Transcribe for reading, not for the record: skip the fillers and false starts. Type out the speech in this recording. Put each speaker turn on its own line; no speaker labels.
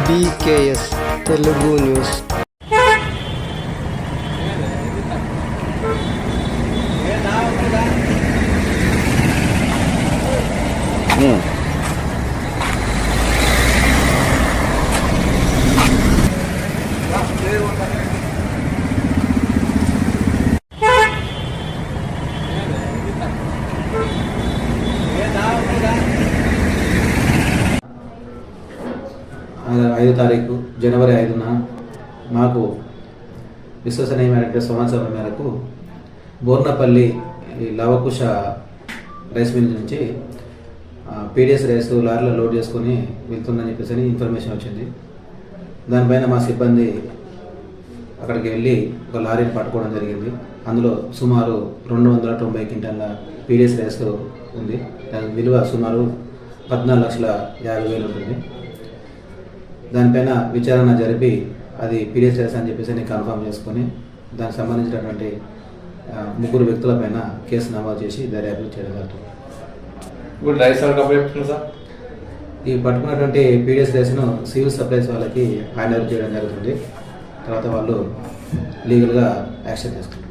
BKS Telugu News.
ఐదో తారీఖు జనవరి 5న మాకు విశ్వసనీయమైన సమాచారం మేరకు బోర్నపల్లి లవకుశ రైస్ మిల్ నుంచి పీడిఎస్ రైస్ లారీలో లోడ్ చేసుకొని వెళ్తుందని చెప్పేసి ఇన్ఫర్మేషన్ వచ్చింది. దానిపైన మా సిబ్బంది అక్కడికి వెళ్ళి ఒక లారీని పట్టుకోవడం జరిగింది. అందులో సుమారు 290 క్వింటాల పీడిఎస్ రైస్ ఉంది. దాని విలువ సుమారు 14,50,000 ఉంటుంది. దానిపైన విచారణ జరిపి అది పీడిఎస్ రైస్ అని చెప్పేసి కన్ఫర్మ్ చేసుకొని దానికి సంబంధించినటువంటి 3 వ్యక్తులపైన కేసు నమోదు చేసి దర్యాప్తు చేయడం జరుగుతుంది. ఈ పట్టుకున్నటువంటి పీడిఎస్ రైస్ను సివిల్ సప్లైస్ వాళ్ళకి హ్యాండ్ ఓవర్ చేయడం జరుగుతుంది. తర్వాత వాళ్ళు లీగల్గా యాక్షన్ తీసుకుంటారు.